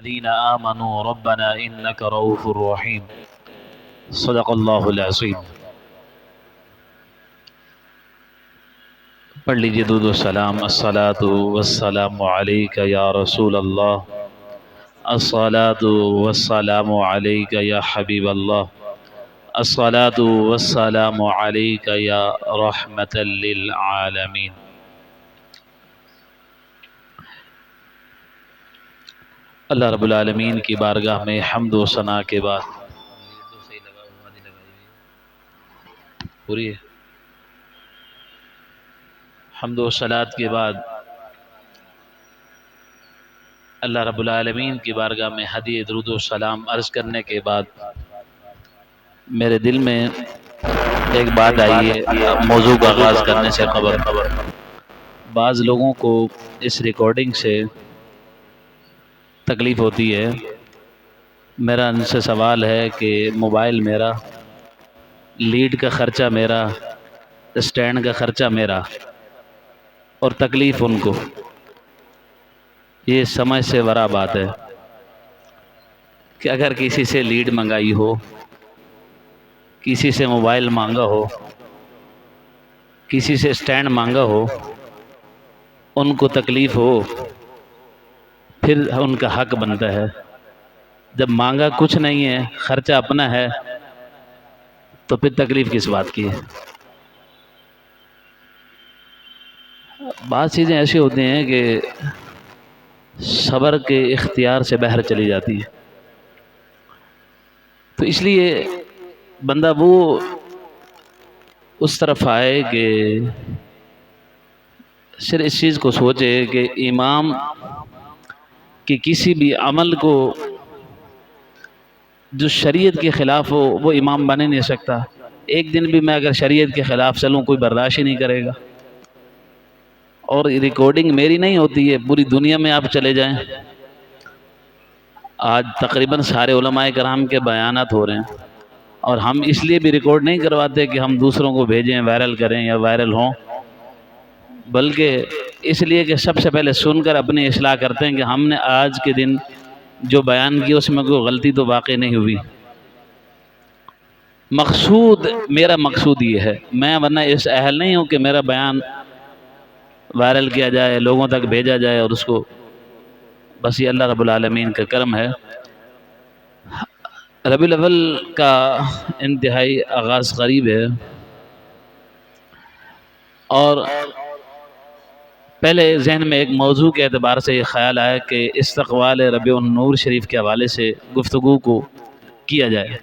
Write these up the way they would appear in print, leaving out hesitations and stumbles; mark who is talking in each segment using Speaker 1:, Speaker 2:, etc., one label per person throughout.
Speaker 1: الذين آمنوا ربنا إنك رؤوف رحيم صدق اللہ العظیم۔ پڑھ لیجئے درود و سلام۔ الصلاۃ والسلام علیک یا رسول اللہ، الصلاۃ والسلام علیک یا حبیب اللہ، الصلاۃ والسلام علیک یا رحمۃ للعالمین۔ اللہ رب العالمین کی بارگاہ میں حمد و ثنا کے بعد پوری حمد و صلات کے بعد اللہ رب العالمین کی بارگاہ میں ہدیہ درود و سلام عرض کرنے کے بعد میرے دل میں ایک بات آئی ہے موضوع کا آغاز کرنے سے قبل۔ بعض لوگوں کو اس ریکارڈنگ سے تکلیف ہوتی ہے۔ میرا ان سے سوال ہے کہ موبائل میرا، لیڈ کا خرچہ میرا، اسٹینڈ کا خرچہ میرا، اور تکلیف ان کو۔ یہ سمجھ سے ورا بات ہے کہ اگر کسی سے لیڈ منگائی ہو، کسی سے موبائل مانگا ہو، کسی سے اسٹینڈ مانگا ہو، ان کو تکلیف ہو، پھر ان کا حق بنتا ہے۔ جب مانگا کچھ نہیں ہے، خرچہ اپنا ہے، تو پھر تکلیف کس بات کی ہے؟ بعض چیزیں ایسی ہوتی ہیں کہ صبر کے اختیار سے باہر چلی جاتی ہے، تو اس لیے بندہ وہ اس طرف آئے کہ صرف اس چیز کو سوچے کہ امام کہ کسی بھی عمل کو جو شریعت کے خلاف ہو وہ امام بن ہی نہیں سکتا۔ ایک دن بھی میں اگر شریعت کے خلاف چلوں کوئی برداشت ہی نہیں کرے گا۔ اور ریکارڈنگ میری نہیں ہوتی ہے، پوری دنیا میں آپ چلے جائیں، آج تقریباً سارے علماء کرام کے بیانات ہو رہے ہیں، اور ہم اس لیے بھی ریکارڈ نہیں کرواتے کہ ہم دوسروں کو بھیجیں، وائرل کریں یا وائرل ہوں، بلکہ اس لیے کہ سب سے پہلے سن کر اپنی اصلاح کرتے ہیں کہ ہم نے آج کے دن جو بیان کیا اس میں کوئی غلطی تو واقع نہیں ہوئی۔ مقصود میرا مقصود یہ ہے، میں ورنہ اس اہل نہیں ہوں کہ میرا بیان وائرل کیا جائے، لوگوں تک بھیجا جائے، اور اس کو بس یہ اللہ رب العالمین کا کرم ہے۔ ربیع الاول کا انتہائی آغاز قریب ہے، اور پہلے ذہن میں ایک موضوع کے اعتبار سے یہ خیال آیا کہ استقبال ربیع النور شریف کے حوالے سے گفتگو کو کیا جائے۔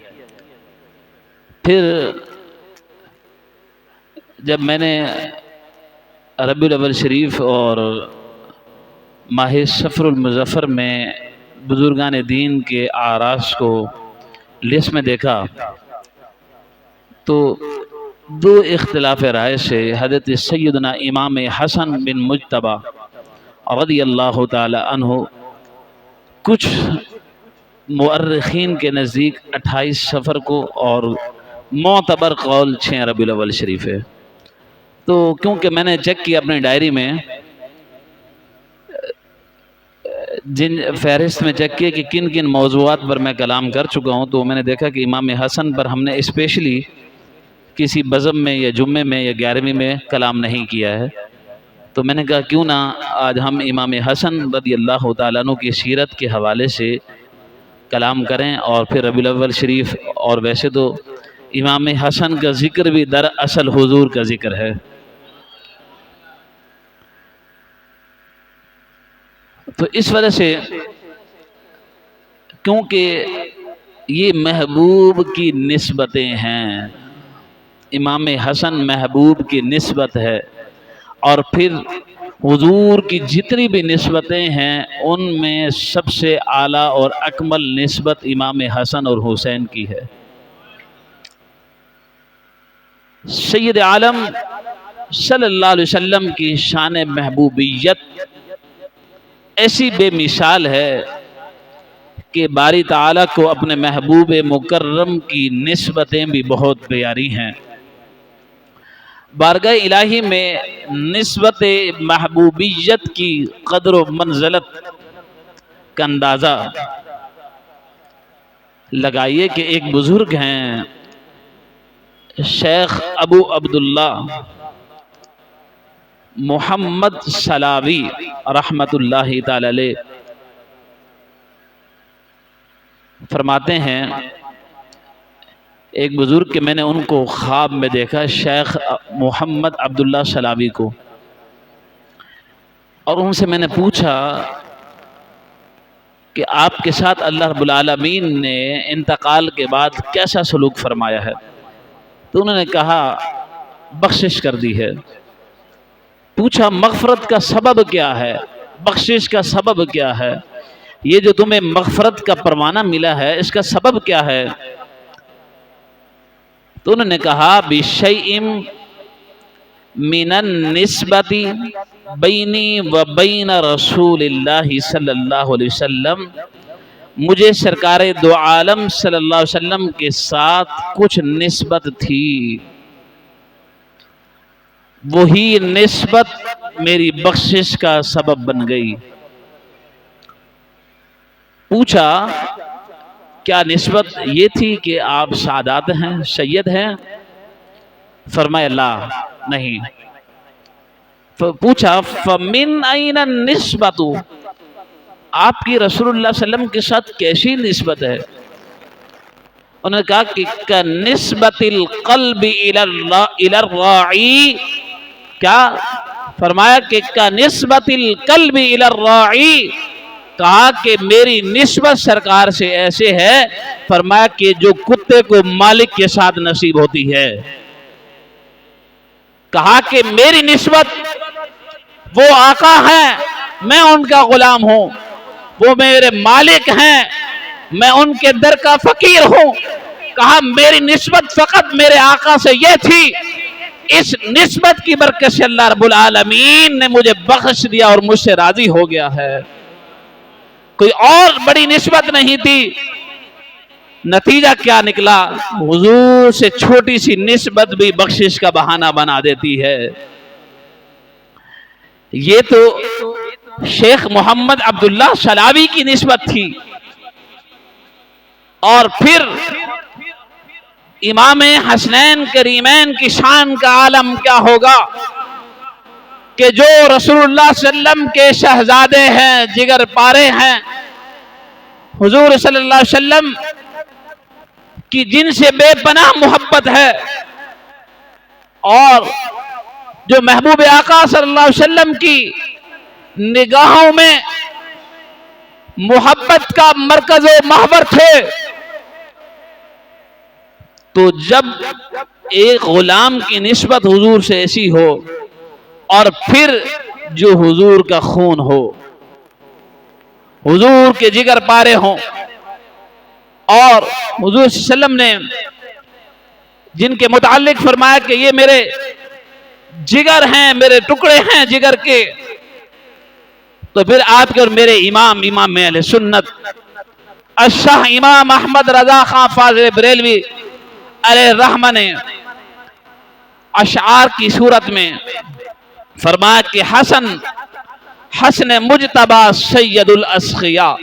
Speaker 1: پھر جب میں نے ربیع الاول شریف اور ماہ صفر المظفر میں بزرگان دین کے اعراس کو لسٹ میں دیکھا تو دو اختلاف رائے سے حضرت سیدنا امام حسن بن مجتبی رضی اللہ تعالی عنہ کچھ مؤرخین کے نزدیک 28 صفر کو، اور معتبر قول 6 ربیع الاول شریف ہے۔ تو کیونکہ میں نے چیک کیا اپنی ڈائری میں، جن فہرست میں چیک کیا کہ کن کن موضوعات پر میں کلام کر چکا ہوں، تو میں نے دیکھا کہ امام حسن پر ہم نے اسپیشلی کسی بزم میں یا جمعے میں یا 11ویں میں کلام نہیں کیا ہے۔ تو میں نے کہا کیوں نہ آج ہم امام حسن رضی اللہ تعالیٰ عنہ کی سیرت کے حوالے سے کلام کریں، اور پھر ربیع الاول شریف، اور ویسے تو امام حسن کا ذکر بھی دراصل حضور کا ذکر ہے۔ تو اس وجہ سے کیونکہ یہ محبوب کی نسبتیں ہیں، امام حسن محبوب کی نسبت ہے، اور پھر حضور کی جتنی بھی نسبتیں ہیں ان میں سب سے اعلیٰ اور اکمل نسبت امام حسن اور حسین کی ہے۔ سید عالم صلی اللہ علیہ وسلم کی شان محبوبیت ایسی بے مثال ہے کہ باری تعالیٰ کو اپنے محبوب مکرم کی نسبتیں بھی بہت پیاری ہیں۔ بارگاہ الہی میں نسبت محبوبیت کی قدر و منزلت کا اندازہ لگائیے کہ ایک بزرگ ہیں شیخ ابو عبداللہ محمد سلاوی رحمت اللہ تعالی علیہ، فرماتے ہیں ایک بزرگ کہ میں نے ان کو خواب میں دیکھا، شیخ محمد عبداللہ سلاوی کو، اور ان سے میں نے پوچھا کہ آپ کے ساتھ اللہ رب العالمین نے انتقال کے بعد کیسا سلوک فرمایا ہے؟ تو انہوں نے کہا بخشش کر دی ہے۔ پوچھا مغفرت کا سبب کیا ہے، بخشش کا سبب کیا ہے، یہ جو تمہیں مغفرت کا پروانہ ملا ہے اس کا سبب کیا ہے؟ تو انہوں نے کہا بِشَيْءٍ مِّنَ النِّسْبَةِ بَيْنِي وَبَيْنَ رَسُولِ اللَّهِ صلی اللہ علیہ وسلم، مجھے سرکار دو عالم صلی اللہ علیہ وسلم کے ساتھ کچھ نسبت تھی، وہی نسبت میری بخشش کا سبب بن گئی۔ پوچھا کیا نسبت یہ تھی کہ آپ سعادات ہیں، سید ہیں؟ فرمایا لا، نہیں۔ پوچھا فَمِنْ أَيْنَ النِّسْبَةُ، آپ کی رسول اللہ صلی اللہ علیہ وسلم کے ساتھ کیسی نسبت ہے؟ انہوں نے کہا کہ كَنِسْبَةِ الْقَلْبِ إِلَى الرَّاعِي، کیا فرمایا کہ كَنِسْبَةِ الْقَلْبِ إِلَى الرَّاعِي، کہا کہ میری نسبت سرکار سے ایسے ہے، فرمایا کہ جو کتے کو مالک کے ساتھ نصیب ہوتی ہے۔ کہا کہ میری نسبت وہ آقا ہیں، میں ان کا غلام ہوں، وہ میرے مالک ہیں، میں ان کے در کا فقیر ہوں۔ کہا میری نسبت فقط میرے آقا سے یہ تھی، اس نسبت کی برکت سے اللہ رب العالمین نے مجھے بخش دیا اور مجھ سے راضی ہو گیا ہے، کوئی اور بڑی نسبت نہیں تھی۔ نتیجہ کیا نکلا؟ حضور سے چھوٹی سی نسبت بھی بخشش کا بہانہ بنا دیتی ہے۔ یہ تو شیخ محمد عبداللہ سلاوی کی نسبت تھی، اور پھر امام حسنین کریمین کی شان کا عالم کیا ہوگا کہ جو رسول اللہ صلی اللہ علیہ وسلم کے شہزادے ہیں، جگر پارے ہیں، حضور صلی اللہ علیہ وسلم کی جن سے بے پناہ محبت ہے، اور جو محبوب آقا صلی اللہ علیہ وسلم کی نگاہوں میں محبت کا مرکز و محور تھے، تو جب ایک غلام کی نسبت حضور سے ایسی ہو، اور پھر جو حضور کا خون ہو، حضور کے جگر پارے ہوں، اور حضور صلی اللہ علیہ وسلم نے جن کے متعلق فرمایا کہ یہ میرے جگر ہیں، میرے ٹکڑے ہیں جگر کے، تو پھر آپ کے اور میرے امام اہل سنت الشاہ امام احمد رضا خان فاضل بریلوی علیہ الرحمہ نے اشعار کی صورت میں فرمایا کہ حسن مجتبی سید الاسخیاء،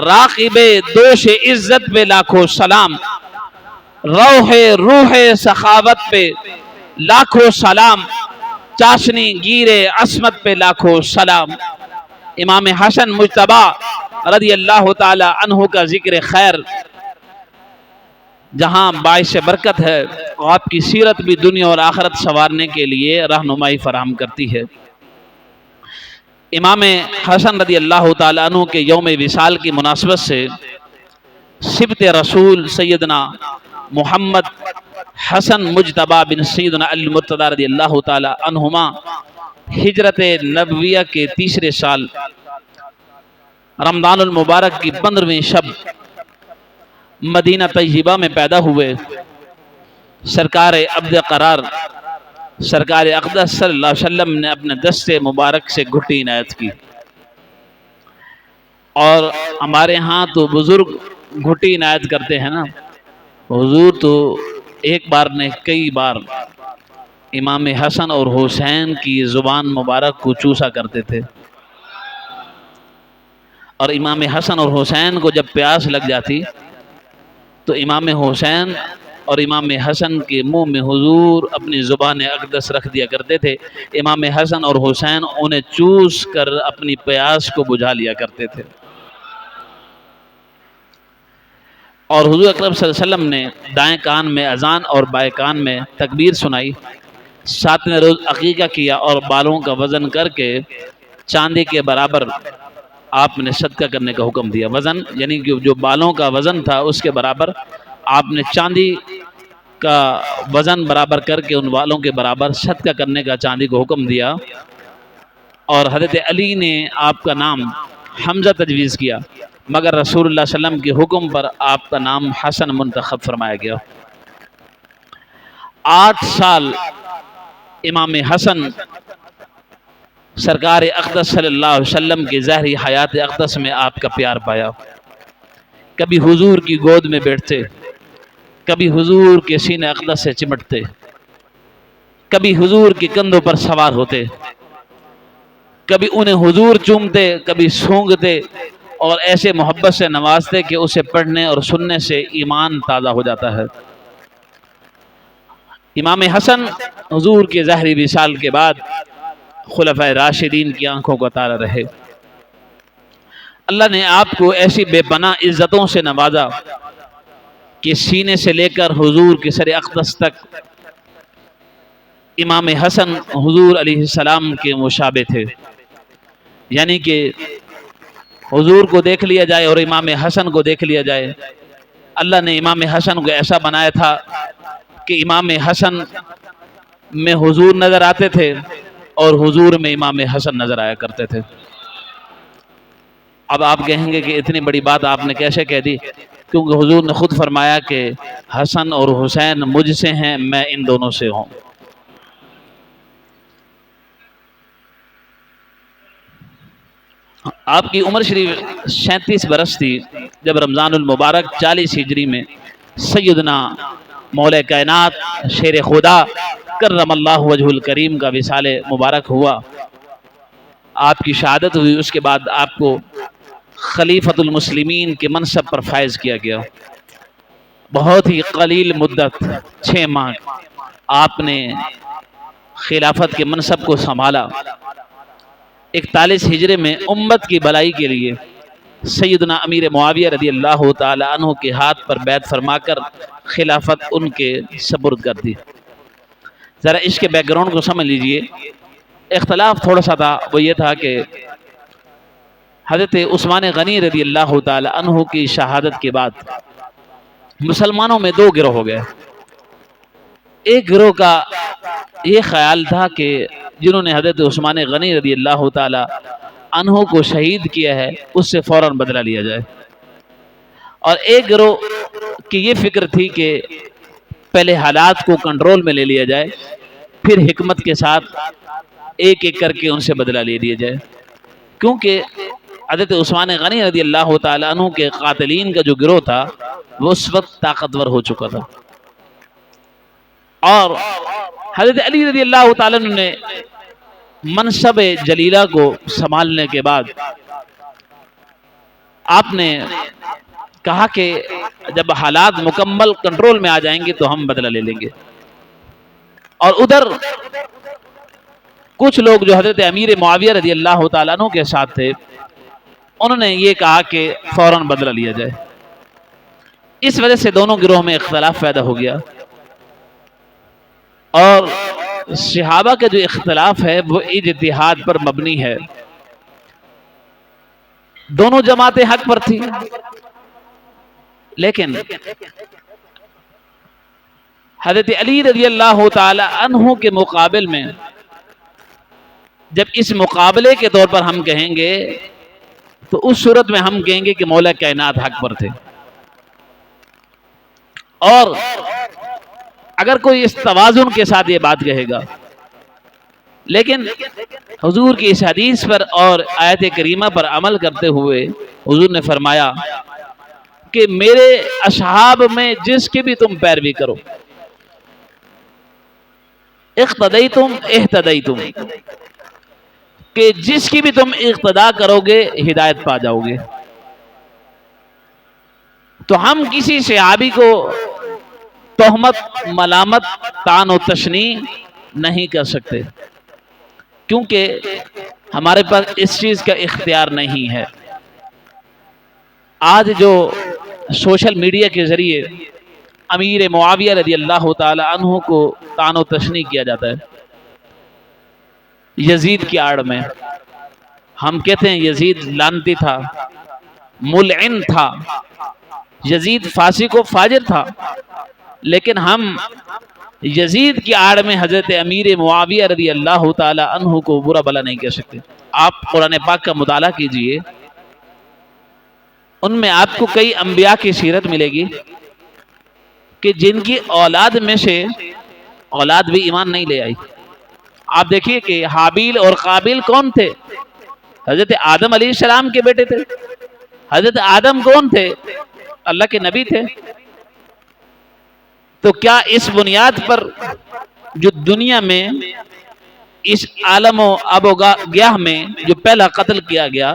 Speaker 1: راقب دوش عزت پہ لاکھوں سلام، روح سخاوت پہ لاکھوں سلام، چاشنی گیر عصمت پہ لاکھوں سلام۔ امام حسن مجتبی رضی اللہ تعالی عنہ کا ذکر خیر جہاں باعث برکت ہے، آپ کی سیرت بھی دنیا اور آخرت سنوارنے کے لیے رہنمائی فراہم کرتی ہے۔ امام حسن رضی اللہ تعالیٰ عنہ کے یوم وصال کی مناسبت سے سبط رسول سیدنا محمد حسن مجتبی بن سیدنا المرتضی رضی اللہ تعالیٰ عنہما ہجرت نبویہ کے تیسرے سال رمضان المبارک کی 15ویں شب مدینہ طیبہ میں پیدا ہوئے۔ سرکار عبد قرار سرکار اقدس صلی اللہ علیہ وسلم نے اپنے دست مبارک سے گھٹی عنایت کی، اور ہمارے ہاں تو بزرگ گھٹی عنایت کرتے ہیں نا، حضور تو ایک بار نے کئی بار امام حسن اور حسین کی زبان مبارک کو چوسا کرتے تھے۔ اور امام حسن اور حسین کو جب پیاس لگ جاتی تو امام حسین اور امام حسن کے منہ میں حضور اپنی زبان اقدس رکھ دیا کرتے تھے. امام حسن اور حسین انہیں چوس کر اپنی پیاس کو بجھا لیا کرتے تھے. اور حضور اکرم صلی اللہ علیہ وسلم نے دائیں کان میں اذان اور بائیں کان میں تکبیر سنائی. 7ویں روز عقیقہ کیا اور بالوں کا وزن کر کے چاندی کے برابر آپ نے صدقہ کرنے کا حکم دیا. وزن یعنی کہ جو بالوں کا وزن تھا اس کے برابر آپ نے چاندی کا وزن برابر کر کے ان بالوں کے برابر صدقہ کرنے کا چاندی کو حکم دیا. اور حضرت علی نے آپ کا نام حمزہ تجویز کیا مگر رسول اللہ صلی اللہ علیہ وسلم کے حکم پر آپ کا نام حسن منتخب فرمایا گیا. 8 سال امام حسن سرکار اقدس صلی اللہ علیہ وسلم کی ظاہری حیات اقدس میں آپ کا پیار پایا. کبھی حضور کی گود میں بیٹھتے, کبھی حضور کے سینے اقدس سے چمٹتے, کبھی حضور کے کندھوں پر سوار ہوتے, کبھی انہیں حضور چومتے, کبھی سونگتے اور ایسے محبت سے نوازتے کہ اسے پڑھنے اور سننے سے ایمان تازہ ہو جاتا ہے. امام حسن حضور کے ظاہری وصال کے بعد خلفائے راشدین کی آنکھوں کا تارا رہے. اللہ نے آپ کو ایسی بے پناہ عزتوں سے نوازا کہ سینے سے لے کر حضور کے سر اقدس تک امام حسن حضور علیہ السلام کے مشابہ تھے. یعنی کہ حضور کو دیکھ لیا جائے اور امام حسن کو دیکھ لیا جائے. اللہ نے امام حسن کو ایسا بنایا تھا کہ امام حسن میں حضور نظر آتے تھے اور حضور میں امام حسن نظر آیا کرتے تھے. اب آپ کہیں گے کہ اتنی بڑی بات آپ نے کیسے کہہ دی؟ کیونکہ حضور نے خود فرمایا کہ حسن اور حسین مجھ سے ہیں, میں ان دونوں سے ہوں. آپ کی عمر شریف 37 برس تھی جب رمضان المبارک 40 ہجری میں سیدنا مولا کائنات شیر خدا کرم اللہ وجہ الکریم کا وصال مبارک ہوا. آپ کی شہادت ہوئی. اس کے بعد آپ کو خلیفۃ المسلمین کے منصب پر فائز کیا گیا. بہت ہی قلیل مدت 6 ماہ آپ نے خلافت کے منصب کو سنبھالا. 41 ہجری میں امت کی بھلائی کے لیے سیدنا امیر معاویہ رضی اللہ تعالی عنہ کے ہاتھ پر بیعت فرما کر خلافت ان کے سپرد کر دی. ذرا اس کے بیک گراؤنڈ کو سمجھ لیجئے. اختلاف تھوڑا سا تھا, وہ یہ تھا کہ حضرت عثمان غنی رضی اللہ تعالی عنہ کی شہادت کے بعد مسلمانوں میں 2 گروہ ہو گئے. ایک گروہ کا یہ خیال تھا کہ جنہوں نے حضرت عثمان غنی رضی اللہ تعالی عنہ کو شہید کیا ہے اس سے فوراً بدلہ لیا جائے. اور ایک گروہ کی یہ فکر تھی کہ پہلے حالات کو کنٹرول میں لے لیا جائے, پھر حکمت کے ساتھ ایک ایک کر کے ان سے بدلہ لے لیا جائے. کیونکہ حضرت عثمان غنی رضی اللہ تعالی عنہ کے قاتلین کا جو گروہ تھا وہ اس وقت طاقتور ہو چکا تھا. اور حضرت علی رضی اللہ تعالی عنہ نے منصب جلیلہ کو سنبھالنے کے بعد آپ نے کہا کہ جب حالات مکمل کنٹرول میں آ جائیں گے تو ہم بدلہ لے لیں گے. اور ادھر کچھ لوگ جو حضرت امیر معاویہ رضی اللہ تعالیٰ عنہ کے ساتھ تھے انہوں نے یہ کہا کہ فوراً بدلہ لیا جائے. اس وجہ سے دونوں گروہ میں اختلاف پیدا ہو گیا. اور صحابہ کا جو اختلاف ہے وہ اجتہاد پر مبنی ہے. دونوں جماعتیں حق پر تھی, لیکن حضرت علی رضی اللہ تعالی عنہ کے مقابل میں جب اس مقابلے کے طور پر ہم کہیں گے تو اس صورت میں ہم کہیں گے کہ مولا کائنات حق پر تھے. اور اگر کوئی اس توازن کے ساتھ یہ بات کہے گا, لیکن حضور کی اس حدیث پر اور آیت کریمہ پر عمل کرتے ہوئے حضور نے فرمایا کہ میرے اصحاب میں جس کی بھی تم پیروی کرو, اقتدیتم اہتدیتم, کہ جس کی بھی تم اقتدا کرو گے ہدایت پا جاؤ گے. تو ہم کسی صحابی کو تہمت، ملامت، طعن و تشنیع نہیں کر سکتے، کیونکہ ہمارے پاس اس چیز کا اختیار نہیں ہے. آج جو سوشل میڈیا کے ذریعے امیر معاویہ رضی اللہ تعالی عنہ کو طعن و تشنیع کیا جاتا ہے یزید کی آڑ میں. ہم کہتے ہیں یزید لعنتی تھا، ملعن تھا، یزید فاسق و فاجر تھا، لیکن ہم یزید کی آڑ میں حضرت امیر معاویہ رضی اللہ تعالی عنہ کو برا بلا نہیں کہہ سکتے. آپ قرآن پاک کا مطالعہ کیجئے، ان میں آپ کو کئی انبیاء کی سیرت ملے گی کہ جن کی اولاد میں سے اولاد بھی ایمان نہیں لے آئی. آپ دیکھیے کہ حابیل اور قابیل کون تھے؟ حضرت آدم علیہ السلام کے بیٹے تھے. حضرت آدم کون تھے؟ اللہ کے نبی تھے. تو کیا اس بنیاد پر جو دنیا میں اس عالم و آب و گیاہ میں جو پہلا قتل کیا گیا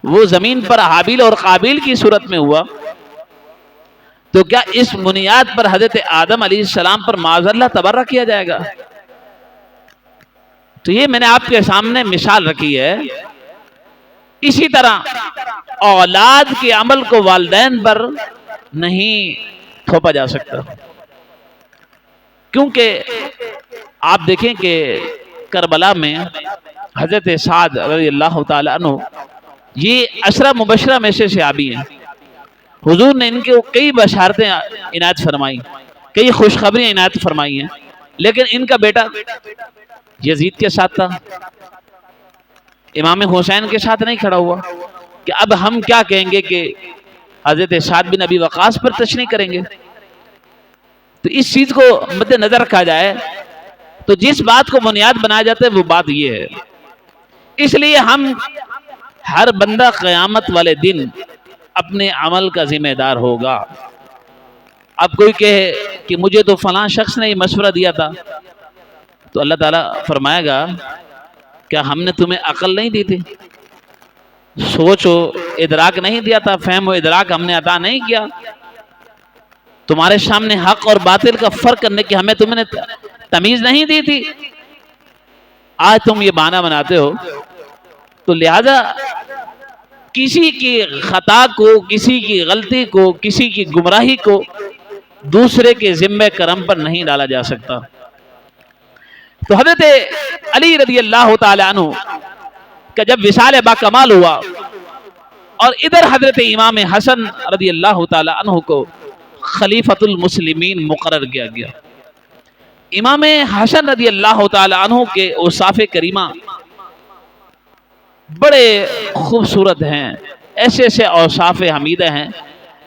Speaker 1: وہ زمین پر حابیل اور قابیل کی صورت میں ہوا، تو کیا اس بنیاد پر حضرت آدم علیہ السلام پر معاذ اللہ تبرہ کیا جائے گا؟ تو یہ میں نے آپ کے سامنے مثال رکھی ہے. اسی طرح اولاد کے عمل کو والدین پر نہیں تھوپا جا سکتا، کیونکہ آپ دیکھیں کہ کربلا میں حضرت سعد رضی اللہ تعالی عنہ یہ عشرہ مبشرہ میں سے صحابی ہیں. حضور نے ان کو کئی بشارتیں عنایت فرمائی، کئی خوشخبریاں عنایت فرمائی ہیں، لیکن ان کا بیٹا یزید کے ساتھ تھا، امام حسین کے ساتھ نہیں کھڑا ہوا. کہ اب ہم کیا کہیں گے کہ حضرت سعد بن ابی وقاص پر تشنیع کریں گے؟ تو اس چیز کو مد نظر رکھا جائے تو جس بات کو بنیاد بنایا جاتا ہے وہ بات یہ ہے. اس لیے ہم ہر بندہ قیامت والے دن اپنے عمل کا ذمہ دار ہوگا. اب کوئی کہے کہ مجھے تو فلاں شخص نے یہ مشورہ دیا تھا، تو اللہ تعالیٰ فرمائے گا کیا ہم نے تمہیں عقل نہیں دی تھی؟ سوچ و ادراک نہیں دیا تھا؟ فہم و ادراک ہم نے عطا نہیں کیا؟ تمہارے سامنے حق اور باطل کا فرق کرنے کی ہمیں تم نے تمیز نہیں دی تھی؟ آج تم یہ بہانہ بناتے ہو. تو لہذا کسی کی خطا کو، کسی کی غلطی کو، کسی کی گمراہی کو دوسرے کے ذمہ کرم پر نہیں ڈالا جا سکتا. تو حضرت علی رضی اللہ تعالی عنہ کا جب وصال با کمال ہوا اور ادھر حضرت امام حسن رضی اللہ تعالی عنہ کو خلیفۃ المسلمین مقرر کیا گیا. امام حسن رضی اللہ تعالی عنہ کے اوصاف کریمہ بڑے خوبصورت ہیں، ایسے ایسے اوصاف حمیدہ ہیں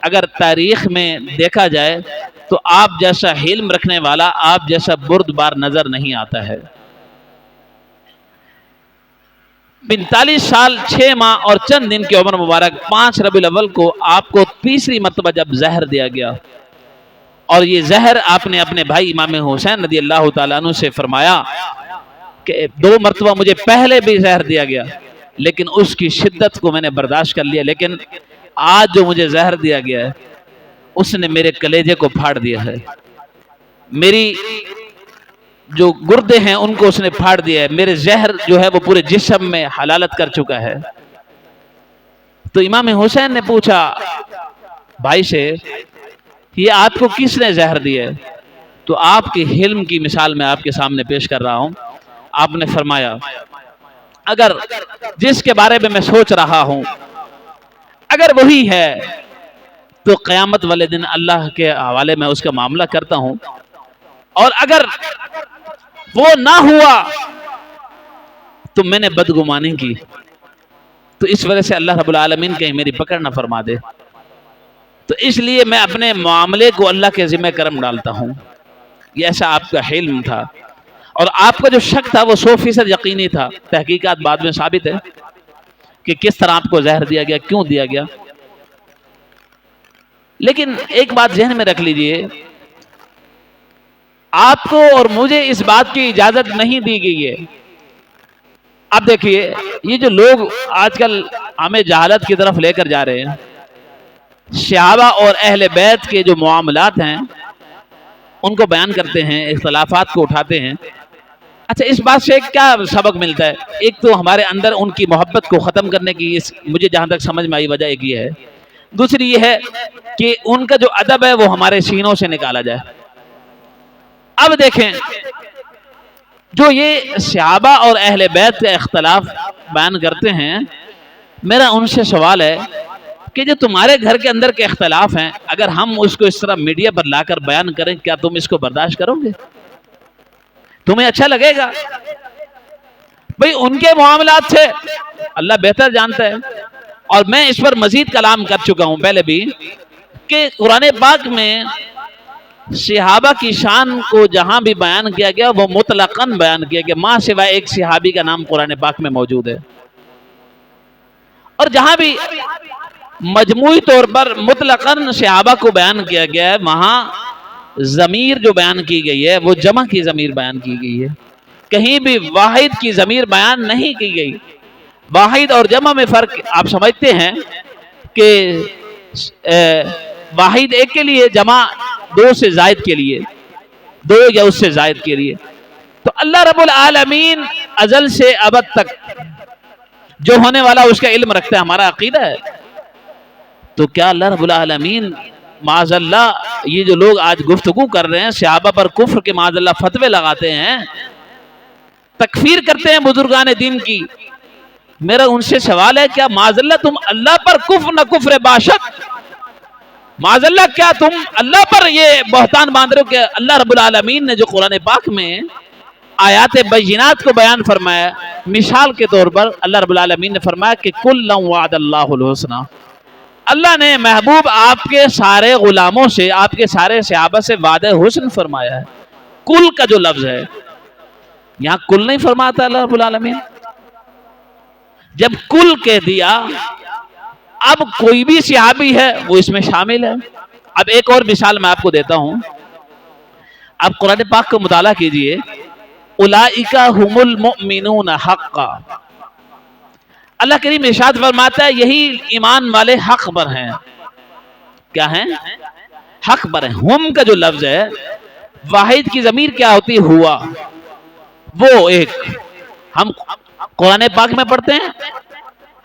Speaker 1: اگر تاریخ میں دیکھا جائے تو آپ جیسا حلم رکھنے والا، آپ جیسا بردبار نظر نہیں آتا ہے. 45 سال 6 ماہ اور چند دن کی عمر مبارک 5 ربیع الاول کو آپ کو تیسری مرتبہ جب زہر دیا گیا، اور یہ زہر آپ نے اپنے بھائی امام حسین رضی اللہ تعالیٰ عنہ سے فرمایا کہ 2 مرتبہ مجھے پہلے بھی زہر دیا گیا لیکن اس کی شدت کو میں نے برداشت کر لیا، لیکن آج جو مجھے زہر دیا گیا ہے اس نے میرے کلیجے کو پھاڑ دیا ہے، میری جو گردے ہیں ان کو اس نے پھاڑ دیا ہے، میرے زہر جو ہے وہ پورے جسم میں حلالت کر چکا ہے. تو امام حسین نے پوچھا بھائی سے یہ آپ کو کس نے زہر دیا ہے؟ تو آپ کی حلم کی مثال میں آپ کے سامنے پیش کر رہا ہوں. آپ نے فرمایا اگر جس کے بارے میں سوچ رہا ہوں اگر وہی ہے تو قیامت والے دن اللہ کے حوالے میں اس کا معاملہ کرتا ہوں، اور اگر وہ نہ ہوا تو میں نے بدگمانی کی، تو اس وجہ سے اللہ رب العالمین کہیں میری پکڑ نہ فرما دے، تو اس لیے میں اپنے معاملے کو اللہ کے ذمہ کرم ڈالتا ہوں. یہ ایسا آپ کا حلم تھا، اور آپ کا جو شک تھا وہ 100% یقینی تھا. تحقیقات بعد میں ثابت ہے کہ کس طرح آپ کو زہر دیا گیا، کیوں دیا گیا. لیکن ایک بات ذہن میں رکھ لیجئے، آپ کو اور مجھے اس بات کی اجازت نہیں دی گئی ہے اب دیکھیے یہ جو لوگ آج کل ہمیں جہالت کی طرف لے کر جا رہے ہیں، صحابہ اور اہل بیت کے جو معاملات ہیں ان کو بیان کرتے ہیں، اختلافات کو اٹھاتے ہیں. اچھا اس بات سے کیا سبق ملتا ہے؟ ایک تو ہمارے اندر ان کی محبت کو ختم کرنے کی مجھے جہاں تک سمجھ میں آئی وجہ ایک یہ ہے. دوسری یہ ہے کہ ان کا جو ادب ہے وہ ہمارے سینوں سے نکالا جائے. اب دیکھیں جو یہ صحابہ اور اہل بیت کا اختلاف بیان کرتے ہیں، میرا ان سے سوال ہے کہ جو تمہارے گھر کے اندر کے اختلاف ہیں، اگر ہم اس کو اس طرح میڈیا پر لا کر بیان کریں، کیا تم اس کو برداشت کرو گے؟ تمہیں اچھا لگے گا؟ بھئی ان کے معاملات سے اللہ بہتر جانتا ہے. اور میں اس پر مزید کلام کر چکا ہوں پہلے بھی کہ قرآن پاک میں صحابہ کی شان کو جہاں بھی بیان کیا گیا وہ مطلقاً بیان کیا گیا، ماں سوائے ایک صحابی کا نام قرآن پاک میں موجود ہے. اور جہاں بھی مجموعی طور پر مطلقاً صحابہ کو بیان کیا گیا ہے، وہاں ضمیر جو بیان کی گئی ہے وہ جمع کی ضمیر بیان کی گئی ہے، کہیں بھی واحد کی ضمیر بیان نہیں کی گئی. واحد اور جمع میں فرق آپ سمجھتے ہیں کہ واحد ایک کے لیے، جمع دو سے زائد کے لیے، دو یا اس سے زائد کے لیے. تو اللہ رب العالمین ازل سے ابد تک جو ہونے والا اس کا علم رکھتا ہے، ہمارا عقیدہ ہے. تو کیا اللہ رب العالمین معاذ اللہ یہ جو لوگ آج گفتگو کر رہے ہیں صحابہ پر کفر کے معاذ اللہ فتوے لگاتے ہیں، تکفیر کرتے ہیں بزرگان دین کی، میرا ان سے سوال ہے کیا معاذ اللہ تم اللہ پر کفر نہ کفر باشد، معاذ اللہ کیا تم اللہ پر یہ بہتان باندھ رہے ہو کہ اللہ رب العالمین نے جو قرآن پاک میں آیات بینات کو بیان فرمایا، مثال کے طور پر اللہ رب العالمین نے فرمایا کہ کلا وعد اللہ الحسنی، اللہ نے محبوب آپ کے سارے غلاموں سے، آپ کے سارے صحابہ سے وعدہ حسن فرمایا ہے. کل کا جو لفظ ہے یہاں کل نہیں فرماتا اللہ رب العالمین. جب کل کہہ دیا اب کوئی بھی صحابی ہے وہ اس میں شامل ہے. اب ایک اور مثال میں آپ کو دیتا ہوں، آپ قرآن پاک کو مطالعہ کیجئے. اولئک هم المؤمنون حقا، اللہ کریم ارشاد فرماتا ہے یہی ایمان والے حق پر ہیں. کیا ہیں؟ حق پر ہیں. ہم کا جو لفظ ہے واحد کی ضمیر کیا ہوتی ہے؟ ہوا. وہ ایک ہم قرآن پاک میں پڑھتے ہیں،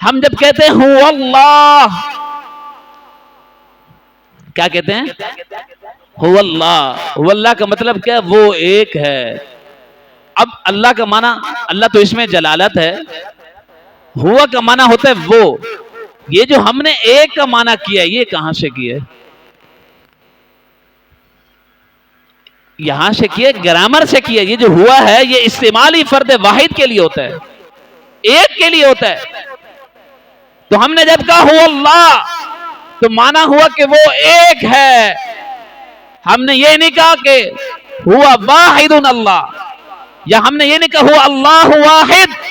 Speaker 1: ہم جب کہتے ہیں ہو اللہ، کیا کہتے ہیں؟ ہو اللہ. ہو اللہ کا مطلب کیا؟ وہ ایک ہے. اب اللہ کا معنی، اللہ تو اس میں جلالت ہے، ہوا کا معنی ہوتا ہے وہ. یہ جو ہم نے ایک کا معنی کیا یہ کہاں سے کیا؟ یہاں سے کیا، گرامر سے کیا. یہ جو ہوا ہے یہ استعمالی فرد واحد کے لیے ہوتا ہے، ایک کے لیے ہوتا ہے. تو ہم نے جب کہا ہو اللہ تو معنی ہوا کہ وہ ایک ہے. ہم نے یہ نہیں کہا کہ ہوا واحد اللہ، یا ہم نے یہ نہیں کہا ہوا اللہ واحد،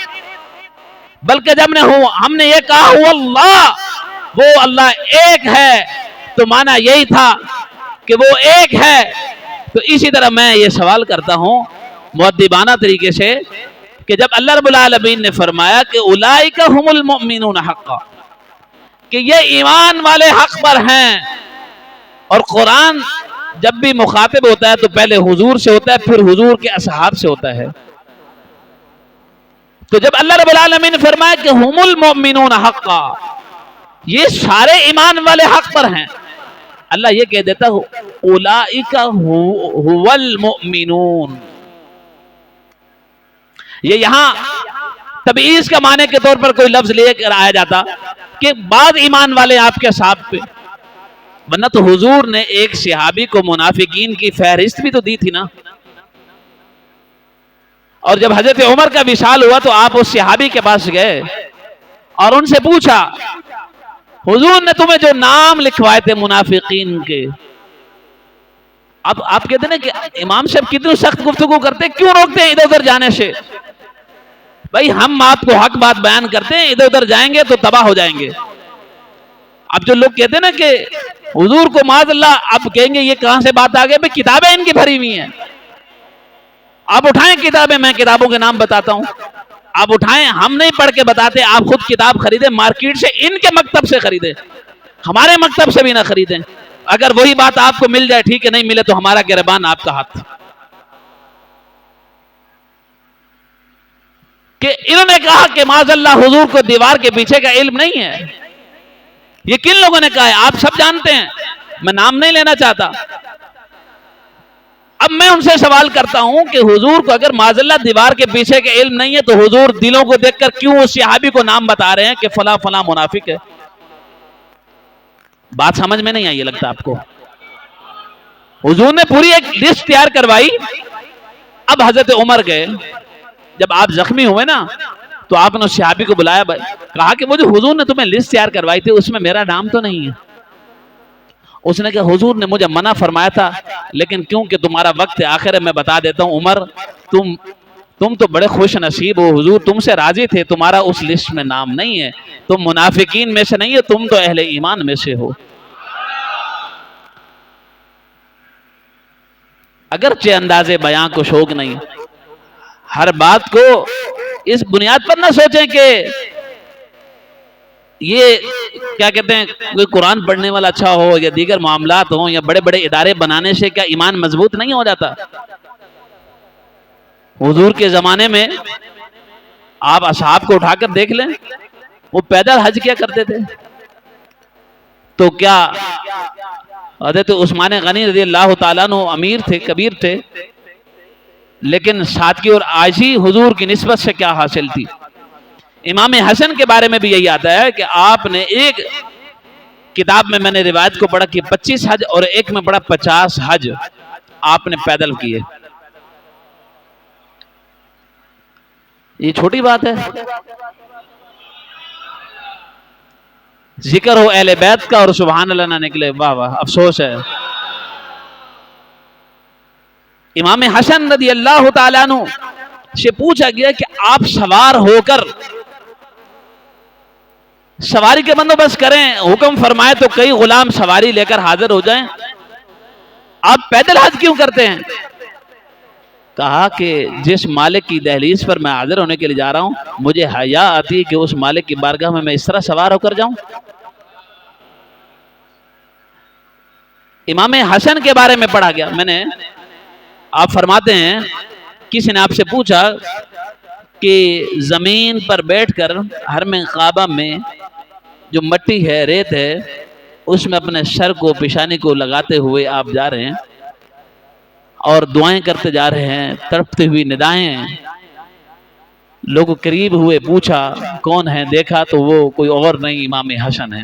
Speaker 1: بلکہ جب ہم نے یہ کہا ہوا اللہ، وہ اللہ ایک ہے، تو معنی یہی تھا کہ وہ ایک ہے. تو اسی طرح میں یہ سوال کرتا ہوں مؤدبانہ طریقے سے کہ جب اللہ رب العالمین نے فرمایا کہ اولئک هم المؤمنون حقا، کہ یہ ایمان والے حق پر ہیں، اور قرآن جب بھی مخاطب ہوتا ہے تو پہلے حضور سے ہوتا ہے، پھر حضور کے اصحاب سے ہوتا ہے. تو جب اللہ رب العالمین نے فرمایا کہ هم المؤمنون حقا، یہ سارے ایمان والے حق پر ہیں، اللہ یہ کہہ دیتا اولئک هو المؤمنون. یہ یہاں تبعیض کا معنی کے طور پر کوئی لفظ لے کر آیا جاتا کہ بعض ایمان والے آپ کے ساتھ پہ، ورنہ تو حضور نے ایک صحابی کو منافقین کی فہرست بھی تو دی تھی نا. اور جب حضرت عمر کا وصال ہوا تو آپ اس صحابی کے پاس گئے اور ان سے پوچھا حضور نے تمہیں جو نام لکھوائے تھے منافقین کے، اب آپ کہتے ہیں کہ امام صاحب کتنی سخت گفتگو کرتے، کیوں روکتے ہیں ادھر ادھر جانے سے؟ بھائی ہم آپ کو حق بات بیان کرتے ہیں، ادھر ادھر جائیں گے تو تباہ ہو جائیں گے. اب جو لوگ کہتے ہیں نا کہ حضور کو معاذ اللہ، اب کہیں گے یہ کہاں سے بات آ گئی؟ بھائی کتابیں ان کی بھری ہوئی ہیں، آپ اٹھائیں کتابیں، میں کتابوں کے نام بتاتا ہوں. آپ اٹھائیں، ہم نہیں پڑھ کے بتاتے، آپ خود کتاب خریدیں مارکیٹ سے، ان کے مکتب سے خریدیں، ہمارے مکتب سے بھی نہ خریدیں۔ اگر وہی بات آپ کو مل جائے ٹھیک ہے، نہیں ملے تو ہمارا گریبان آپ کا ہاتھ۔ کہ انہوں نے کہا کہ معاذ اللہ حضور کو دیوار کے پیچھے کا علم نہیں ہے۔ یہ کن لوگوں نے کہا ہے؟ آپ سب جانتے ہیں، میں نام نہیں لینا چاہتا۔ اب میں ان سے سوال کرتا ہوں کہ حضور کو اگر معاذ اللہ دیوار کے پیچھے کا علم نہیں ہے تو حضور دلوں کو دیکھ کر کیوں اس صحابی کو نام بتا رہے ہیں کہ فلاں فلاں منافق ہے؟ بات سمجھ میں نہیں آئی لگتا آپ کو؟ حضور نے پوری ایک لسٹ تیار کروائی۔ اب حضرت عمر گئے، جب آپ زخمی ہوئے نا تو آپ نے اس صحابی کو بلایا، کہا کہ وہ جو حضور نے تمہیں لسٹ تیار کروائی تھی اس میں میرا نام تو نہیں ہے؟ اس نے کہا حضور نے مجھے منع فرمایا تھا، لیکن کیونکہ تمہارا وقت ہے آخر میں بتا دیتا ہوں، عمر تم تو بڑے خوش نصیب ہو، حضور تم سے راضی تھے، تمہارا اس لسٹ میں نام نہیں ہے، تم منافقین میں سے نہیں ہے، تم تو اہل ایمان میں سے ہو۔ اگرچہ انداز بیان کو شوق نہیں، ہر بات کو اس بنیاد پر نہ سوچیں کہ یہ کیا کہتے ہیں کوئی قرآن پڑھنے والا اچھا ہو یا دیگر معاملات ہوں یا بڑے بڑے ادارے بنانے سے کیا ایمان مضبوط نہیں ہو جاتا؟ حضور کے زمانے میں آپ اصحاب کو اٹھا کر دیکھ لیں، وہ پیدل حج کیا کرتے تھے، تو کیا حضرت عثمان غنی رضی اللہ تعالیٰ عنہ امیر تھے، کبیر تھے، لیکن سادگی اور عاجزی حضور کی نسبت سے کیا حاصل تھی؟ امام حسن کے بارے میں بھی یہی آتا ہے کہ آپ نے ایک کتاب میں نے روایت کو پڑھا کہ 25 حج اور ایک میں پڑھا 50 حج آپ نے پیدل کیے۔ یہ چھوٹی بات ہے؟ ذکر ہو اہل بیت کا اور سبحان اللہ نہ نکلے، واہ واہ، افسوس ہے۔ امام حسن رضی اللہ تعالیٰ عنہ سے پوچھا گیا کہ آپ سوار ہو کر سواری کے بندوبست کریں، حکم فرمائے تو کئی غلام سواری لے کر حاضر ہو جائیں، آپ پیدل حج کیوں کرتے ہیں؟ کہا کہ جس مالک کی دہلیز پر میں حاضر ہونے کے لیے جا رہا ہوں، مجھے حیا آتی ہے کہ اس مالک کی بارگاہ میں اس طرح سوار ہو کر جاؤں۔ امام حسن کے بارے میں پڑھا گیا، میں نے، آپ فرماتے ہیں کسی نے آپ سے پوچھا کہ زمین پر بیٹھ کر حرم کعبہ میں جو مٹی ہے، ریت ہے، اس میں اپنے سر کو پیشانی کو لگاتے ہوئے آپ جا رہے ہیں اور دعائیں کرتے جا رہے ہیں، تڑپتے ہوئی ندائیں ہیں۔ لوگ قریب ہوئے، پوچھا کون ہے، دیکھا تو وہ کوئی اور نہیں امام حسن ہے۔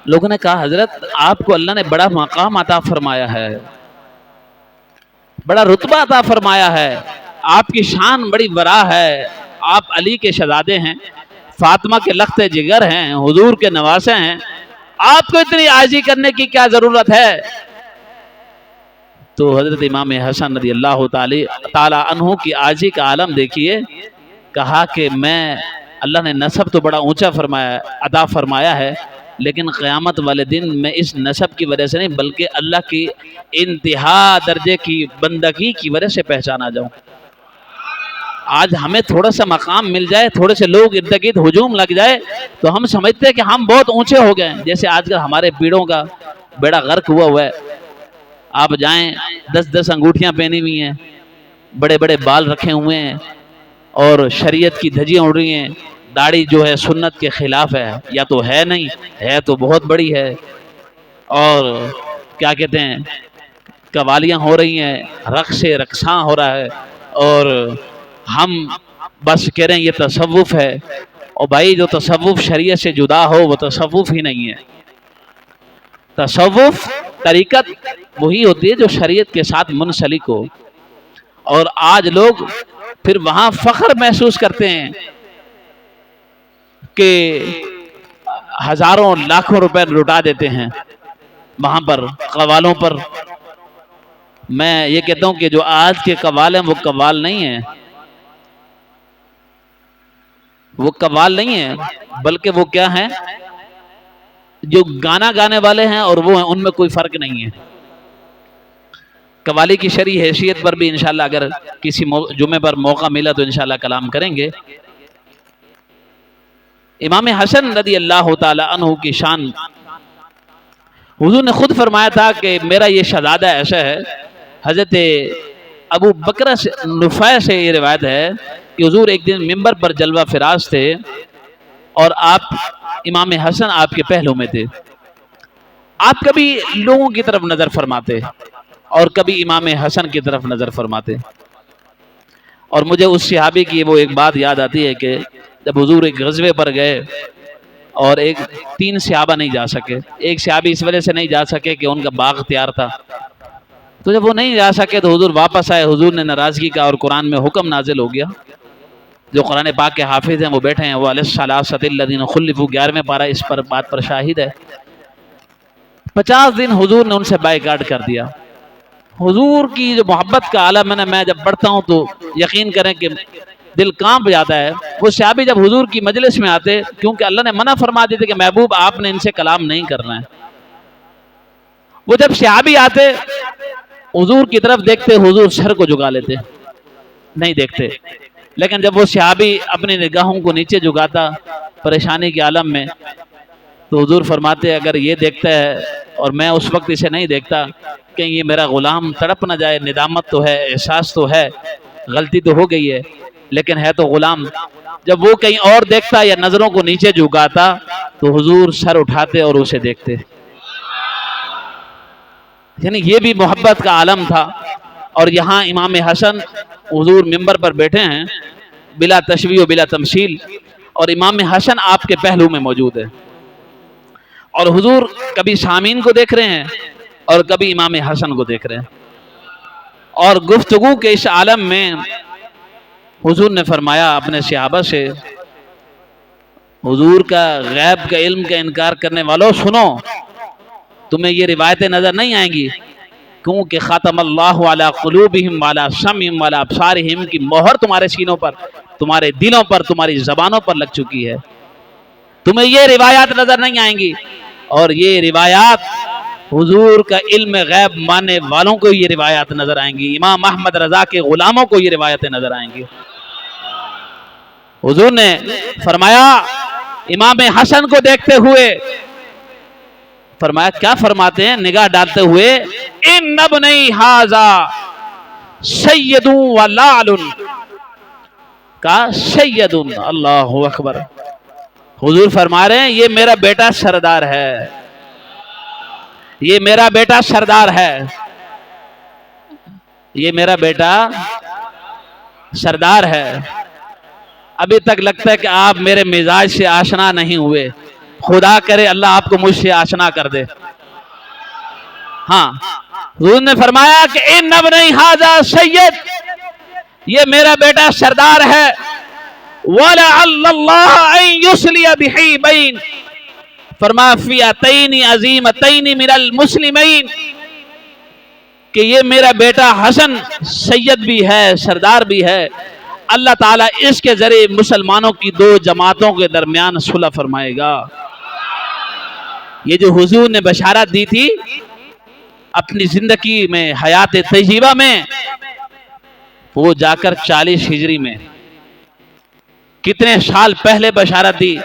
Speaker 1: لوگوں نے کہا حضرت آپ کو اللہ نے بڑا مقام عطا فرمایا ہے، بڑا رتبہ عطا فرمایا ہے، آپ کی شان بڑی برا ہے، آپ علی کے شہزادے ہیں، فاطمہ کے لخت جگر ہیں، حضور کے نواسے ہیں، آپ کو اتنی عاجزی کرنے کی کیا ضرورت ہے؟ تو حضرت امام حسن رضی اللہ تعالی عنہ کی عاجزی کا عالم دیکھیے، کہا کہ میں، اللہ نے نسب تو بڑا اونچا فرمایا، عطا فرمایا ہے، لیکن قیامت والے دن میں اس نسب کی وجہ سے نہیں بلکہ اللہ کی انتہا درجے کی بندگی کی وجہ سے پہچانا جاؤں۔ آج ہمیں تھوڑا سا مقام مل جائے، تھوڑے سے لوگ ارد گرد ہجوم لگ جائے تو ہم سمجھتے ہیں کہ ہم بہت اونچے ہو گئے ہیں، جیسے آج کل ہمارے پیڑوں کا بیڑا غرق ہوا ہے۔ آپ جائیں 10 انگوٹھیاں پہنی ہوئی ہیں، بڑے بڑے بال رکھے ہوئے ہیں اور شریعت کی دھجیاں اڑ رہی ہیں، داڑھی جو ہے سنت کے خلاف ہے، یا تو ہے نہیں ہے تو بہت بڑی ہے، اور کیا کہتے ہیں قوالیاں ہو رہی ہیں، رقص رقصاں ہو رہا ہے، اور ہم بس کہہ رہے ہیں یہ تصوف ہے۔ اور بھائی جو تصوف شریعت سے جدا ہو وہ تصوف ہی نہیں ہے۔ تصوف طریقت وہی ہوتی ہے جو شریعت کے ساتھ منسلک ہو، اور آج لوگ پھر وہاں فخر محسوس کرتے ہیں کہ ہزاروں لاکھوں روپے لٹا دیتے ہیں وہاں پر قوالوں پر۔ میں یہ کہتا ہوں کہ جو آج کے قوال ہیں وہ قوال نہیں ہیں، وہ قوال نہیں ہیں، بلکہ وہ کیا ہیں، جو گانا گانے والے ہیں اور وہ ہیں، ان میں کوئی فرق نہیں ہے۔ قوالی کی شرعی حیثیت پر بھی انشاءاللہ اگر کسی جمعے پر موقع ملا تو انشاءاللہ کلام کریں گے۔ امام حسن رضی اللہ تعالی عنہ کی شان، حضور نے خود فرمایا تھا کہ میرا یہ شہزادہ ایسا ہے۔ حضرت ابو بکر نفیع سے یہ روایت ہے کہ حضور ایک دن ممبر پر جلوہ فراز تھے اور آپ امام حسن آپ کے پہلو میں تھے۔ آپ کبھی لوگوں کی طرف نظر فرماتے اور کبھی امام حسن کی طرف نظر فرماتے، اور مجھے اس صحابی کی وہ ایک بات یاد آتی ہے کہ جب حضور ایک غزوے پر گئے اور 3 صحابہ نہیں جا سکے، ایک صحابی اس وجہ سے نہیں جا سکے کہ ان کا باغ تیار تھا، تو جب وہ نہیں جا سکے تو حضور واپس آئے، حضور نے ناراضگی کا اور قرآن میں حکم نازل ہو گیا۔ جو قرآن پاک کے حافظ ہیں وہ بیٹھے ہیں، وہ علی الثلاثۃ الذین خلفوا 11ویں پارہ اس پر بات پر شاہد ہے۔ 50 دن حضور نے ان سے بائیکاٹ کر دیا۔ حضور کی جو محبت کا عالم ہے، میں جب پڑھتا ہوں تو یقین کریں کہ دل کانپ جاتا ہے۔ وہ صحابی جب حضور کی مجلس میں آتے، کیونکہ اللہ نے منع فرما دی تھی کہ محبوب آپ نے ان سے کلام نہیں کرنا ہے، وہ جب صحابی آتے حضور کی طرف دیکھتے، حضور سر کو جھکا لیتے، نہیں دیکھتے، لیکن جب وہ صحابی اپنی نگاہوں کو نیچے جھکاتا پریشانی کے عالم میں، تو حضور فرماتے اگر یہ دیکھتا ہے اور میں اس وقت اسے نہیں دیکھتا، کہیں یہ میرا غلام تڑپ نہ جائے، ندامت تو ہے، احساس تو ہے، غلطی تو ہو گئی ہے، لیکن ہے تو غلام۔ جب وہ کہیں اور دیکھتا یا نظروں کو نیچے جھکاتا تو حضور سر اٹھاتے اور اسے دیکھتے۔ یعنی یہ بھی محبت کا عالم تھا۔ اور یہاں امام حسن حضور ممبر پر بیٹھے ہیں بلا تشبیہ و بلا تمثیل، اور امام حسن آپ کے پہلو میں موجود ہے، اور حضور کبھی سامعین کو دیکھ رہے ہیں اور کبھی امام حسن کو دیکھ رہے ہیں۔ اور گفتگو کے اس عالم میں حضور نے فرمایا اپنے صحابہ سے، حضور کا غیب کا علم کا انکار کرنے والوں سنو، تمہیں یہ روایتیں نظر نہیں آئیں گی، کیونکہ ختم اللہ علی قلوبہم وعلی سمعہم وعلی ابصارہم کی مہر تمہارے سینوں پر، تمہارے دلوں پر، تمہاری زبانوں پر لگ چکی ہے، تمہیں یہ روایات نظر نہیں آئیں گی۔ اور یہ روایات حضور کا علم غیب ماننے والوں کو یہ روایات نظر آئیں گی، امام احمد رضا کے غلاموں کو یہ روایتیں نظر آئیں گی۔ حضور نے فرمایا امام حسن کو دیکھتے ہوئے، فرمایا کیا فرماتے ہیں نگاہ ڈالتے ہوئے، ان ابنی ھذا سید و لعل، کا سید، اللہ اکبر۔ حضور فرما رہے ہیں یہ میرا بیٹا سردار ہے، یہ میرا بیٹا سردار ہے، یہ میرا بیٹا سردار ہے۔ ابھی تک لگتا ہے کہ آپ میرے مزاج سے آشنا نہیں ہوئے، خدا کرے اللہ آپ کو مجھ سے آشنا کر دے۔ ہاں، حضور نے فرمایا کہ ان ابنی ھذا سید، یہ میرا بیٹا سردار ہے، وَلَعَلَّ اللَّهَ أَن يُصْلِيَ بِهِ بَيْنَ، فرمایا فِئَتَيْنِ عَظِیمَتَيْنِ مِنَ الْمُسْلِمِینَ، کہ یہ میرا بیٹا حسن سید بھی ہے، سردار بھی ہے، اللہ تعالیٰ اس کے ذریعے مسلمانوں کی 2 جماعتوں کے درمیان صلح فرمائے گا۔ یہ جو حضور نے بشارت دی تھی اپنی زندگی میں، حیات طیبہ میں، وہ جا کر 40 ہجری میں، کتنے سال پہلے بشارت دی۔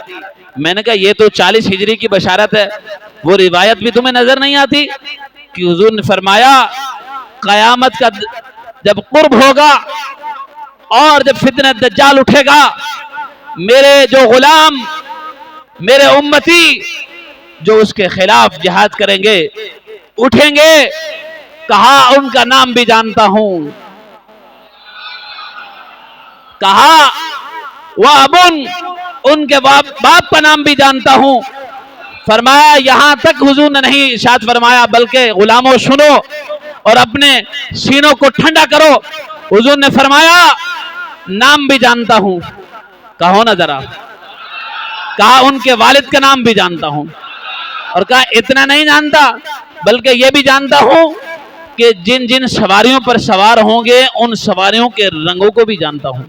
Speaker 1: میں نے کہا یہ تو 40 ہجری کی بشارت ہے، وہ روایت بھی تمہیں نظر نہیں آتی کہ حضور نے فرمایا قیامت کا جب قرب ہوگا اور جب فتنہ دجال اٹھے گا، میرے جو غلام، میرے امتی جو اس کے خلاف جہاد کریں گے اٹھیں گے، کہا ان کا نام بھی جانتا ہوں، کہا وَأَبٌ، ان کے باپ کا نام بھی جانتا ہوں۔ فرمایا یہاں تک حضور نے نہیں ارشاد فرمایا بلکہ غلاموں سنو اور اپنے سینوں کو ٹھنڈا کرو، حضور نے فرمایا نام بھی جانتا ہوں، کہو نا ذرا، کہا ان کے والد کا نام بھی جانتا ہوں، اور کہا اتنا نہیں جانتا بلکہ یہ بھی جانتا ہوں کہ جن جن سواریوں پر سوار ہوں گے ان سواریوں کے رنگوں کو بھی جانتا ہوں۔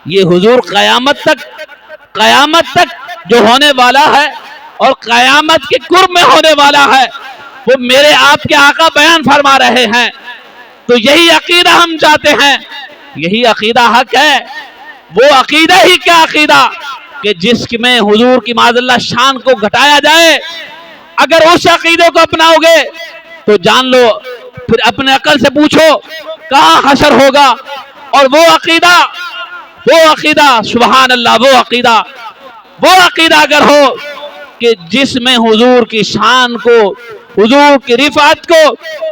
Speaker 1: یہ حضور قیامت تک جو ہونے والا ہے اور قیامت کے قرب میں ہونے والا ہے، وہ میرے آپ کے آقا بیان فرما رہے ہیں. تو یہی عقیدہ ہم چاہتے ہیں, یہی عقیدہ حق ہے. وہ عقیدہ ہی کیا عقیدہ کہ جس میں حضور کی معاذ اللہ شان کو گھٹایا جائے, اگر اس عقیدے کو اپناؤ گے تو جان لو پھر اپنے عقل سے پوچھو کہاں حشر ہوگا. اور وہ عقیدہ سبحان اللہ, وہ عقیدہ اگر ہو کہ جس میں حضور کی شان کو, حضور کی رفعت کو,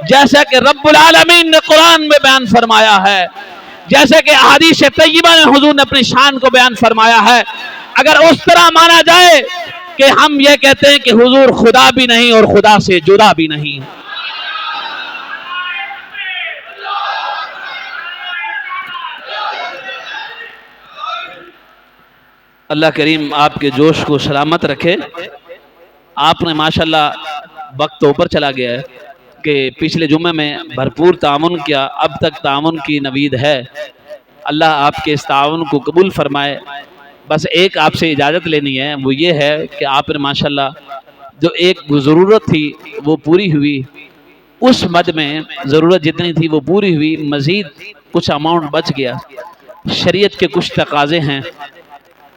Speaker 1: جیسا کہ رب العالمین نے قرآن میں بیان فرمایا ہے, جیسے کہ احادیث طیبہ میں حضور نے اپنی شان کو بیان فرمایا ہے, اگر اس طرح مانا جائے کہ ہم یہ کہتے ہیں کہ حضور خدا بھی نہیں اور خدا سے جدا بھی نہیں. اللہ کریم آپ کے جوش کو سلامت رکھے. آپ نے ماشاءاللہ وقت اوپر چلا گیا ہے کہ پچھلے جمعے میں بھرپور تعاون کیا, اب تک تعاون کی نوید ہے. اللہ آپ کے اس تعاون کو قبول فرمائے. بس ایک آپ سے اجازت لینی ہے, وہ یہ ہے کہ آپ نے ماشاءاللہ جو ایک ضرورت تھی وہ پوری ہوئی, اس مد میں ضرورت جتنی تھی وہ پوری ہوئی, مزید کچھ اماؤنٹ بچ گیا. شریعت کے کچھ تقاضے ہیں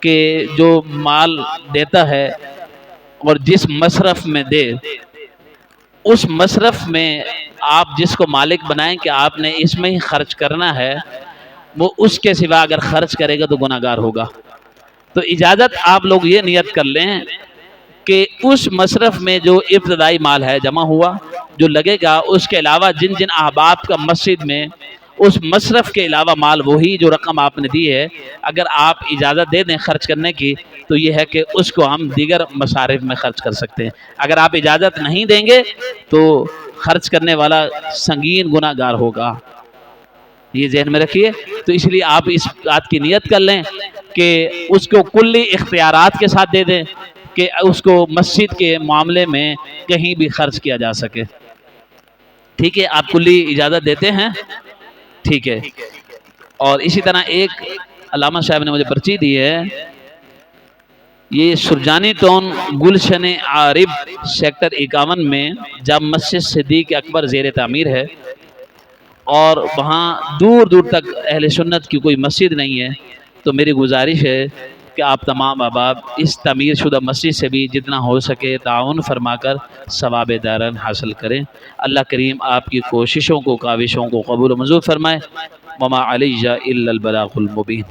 Speaker 1: کہ جو مال دیتا ہے اور جس مصرف میں دے, اس مصرف میں آپ جس کو مالک بنائیں کہ آپ نے اس میں ہی خرچ کرنا ہے, وہ اس کے سوا اگر خرچ کرے گا تو گناہگار ہوگا. تو اجازت آپ لوگ یہ نیت کر لیں کہ اس مصرف میں جو ابتدائی مال ہے جمع ہوا جو لگے گا, اس کے علاوہ جن جن احباب کا مسجد میں اس مصرف کے علاوہ مال وہی جو رقم آپ نے دی ہے, اگر آپ اجازت دے دیں خرچ کرنے کی تو یہ ہے کہ اس کو ہم دیگر مصارف میں خرچ کر سکتے ہیں. اگر آپ اجازت نہیں دیں گے تو خرچ کرنے والا سنگین گناہگار ہوگا, یہ ذہن میں رکھیے. تو اس لیے آپ اس بات کی نیت کر لیں کہ اس کو کلی اختیارات کے ساتھ دے دیں کہ اس کو مسجد کے معاملے میں کہیں بھی خرچ کیا جا سکے. ٹھیک ہے, آپ کلی اجازت دیتے ہیں؟ ٹھیک ہے. اور اسی طرح ایک علامہ صاحب نے مجھے پرچی دی ہے, یہ سرجانی ٹون گلشن عارب سیکٹر 51 میں جامع مسجد صدیق اکبر زیر تعمیر ہے, اور وہاں دور دور تک اہل سنت کی کوئی مسجد نہیں ہے. تو میری گزارش ہے کہ آپ تمام احباب اس تعمیر شدہ مسجد سے بھی جتنا ہو سکے تعاون فرما کر ثواب دارین حاصل کریں. اللہ کریم آپ کی کوششوں کو, کاوشوں کو قبول و منظور فرمائے. وما علیہ الا البلاغ المبین.